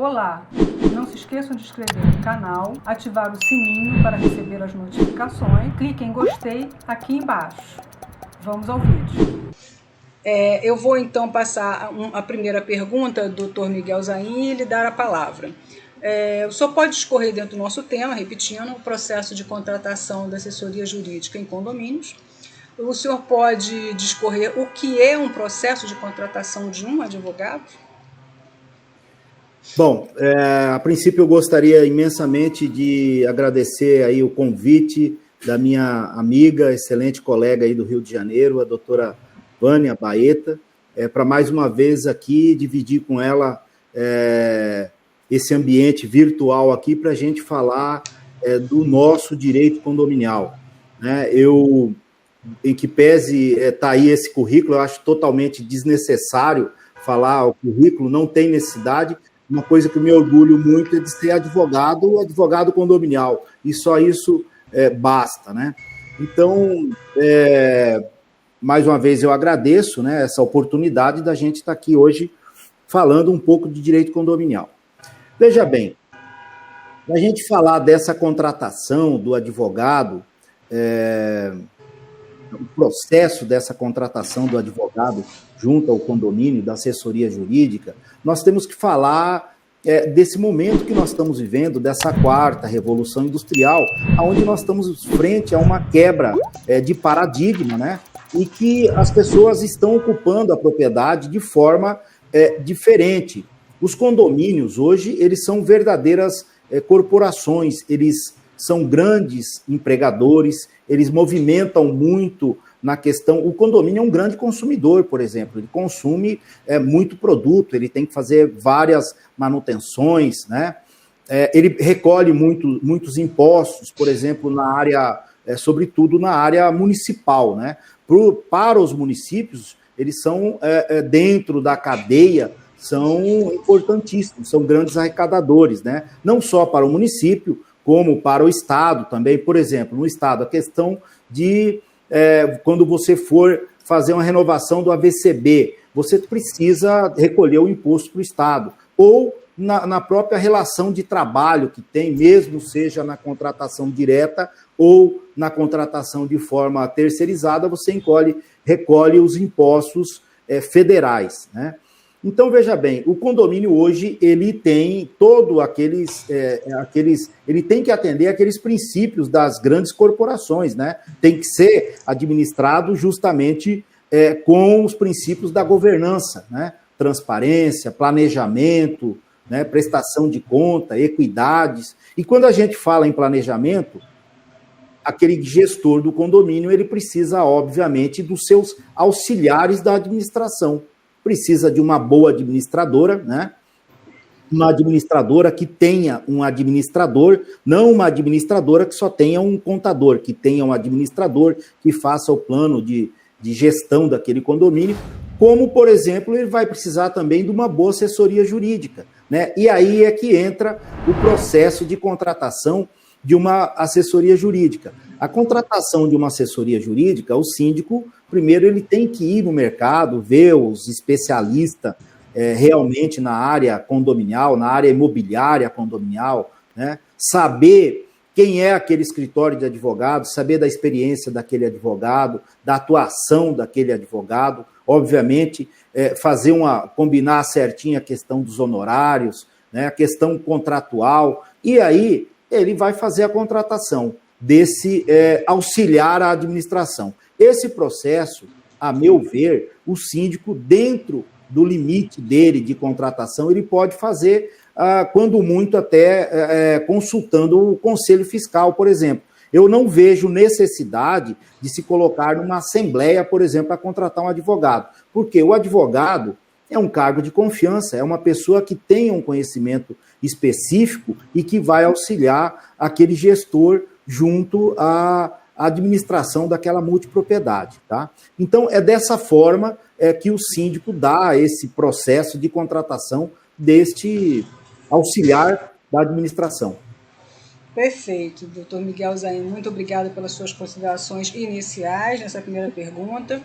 Olá! Não se esqueçam de inscrever no canal, ativar o sininho para receber as notificações, clique em gostei aqui embaixo. Vamos ao vídeo. Eu vou então passar a primeira pergunta do Dr. Miguel Zain e lhe dar a palavra. O senhor pode discorrer dentro do nosso tema, repetindo, o processo de contratação da assessoria jurídica em condomínios. O senhor pode discorrer o que é um processo de contratação de um advogado? Bom, a princípio eu gostaria imensamente de agradecer aí o convite da minha amiga, excelente colega aí do Rio de Janeiro, a doutora Vânia Baeta, para mais uma vez aqui dividir com ela esse ambiente virtual aqui para a gente falar do nosso direito condominial. Né? Em que pese está aí esse currículo, eu acho totalmente desnecessário falar o currículo, não tem necessidade. Uma coisa que eu me orgulho muito é de ser advogado condominial, e só isso basta, né? Então, mais uma vez eu agradeço, né, essa oportunidade da gente estar aqui hoje falando um pouco de direito condominial. Veja bem, para a gente falar dessa contratação do advogado, o processo dessa contratação do advogado junto ao condomínio, da assessoria jurídica, nós temos que falar desse momento que nós estamos vivendo, dessa quarta revolução industrial, onde nós estamos frente a uma quebra de paradigma, né? E que as pessoas estão ocupando a propriedade de forma diferente. Os condomínios, hoje, eles são verdadeiras corporações, eles são grandes empregadores, eles movimentam muito na questão. O condomínio é um grande consumidor, por exemplo, ele consome muito produto, ele tem que fazer várias manutenções, né? Ele recolhe muitos impostos, por exemplo, na área, sobretudo na área municipal, né? Para os municípios, eles são, dentro da cadeia, são importantíssimos, são grandes arrecadadores, né? Não só para o município, como para o Estado também. Por exemplo, no Estado, a questão de quando você for fazer uma renovação do AVCB, você precisa recolher o imposto para o Estado. Ou na própria relação de trabalho que tem, mesmo seja na contratação direta ou na contratação de forma terceirizada, você recolhe os impostos federais, né? Então, veja bem, o condomínio hoje, ele tem ele tem que atender aqueles princípios das grandes corporações, né? Tem que ser administrado justamente com os princípios da governança, né? Transparência, planejamento, né? Prestação de conta, equidades. E quando a gente fala em planejamento, aquele gestor do condomínio, ele precisa, obviamente, dos seus auxiliares da administração. Precisa de uma boa administradora, né? Uma administradora que tenha um administrador, não uma administradora que só tenha um contador, que tenha um administrador que faça o plano de gestão daquele condomínio, como, por exemplo, ele vai precisar também de uma boa assessoria jurídica, né? E aí é que entra o processo de contratação de uma assessoria jurídica. A contratação de uma assessoria jurídica, o síndico, primeiro, ele tem que ir no mercado, ver os especialistas realmente na área condominial, na área imobiliária condominial, né? Saber quem é aquele escritório de advogado, saber da experiência daquele advogado, da atuação daquele advogado, obviamente, combinar certinho a questão dos honorários, né? A questão contratual, e aí ele vai fazer a contratação desse auxiliar à administração. Esse processo, a meu ver, o síndico, dentro do limite dele de contratação, ele pode fazer, quando muito, até consultando o Conselho Fiscal, por exemplo. Eu não vejo necessidade de se colocar numa assembleia, por exemplo, para contratar um advogado, porque o advogado é um cargo de confiança, é uma pessoa que tem um conhecimento específico e que vai auxiliar aquele gestor junto à administração daquela multipropriedade, tá? Então, é dessa forma que o síndico dá esse processo de contratação deste auxiliar da administração. Perfeito, doutor Miguel Zain, muito obrigada pelas suas considerações iniciais nessa primeira pergunta.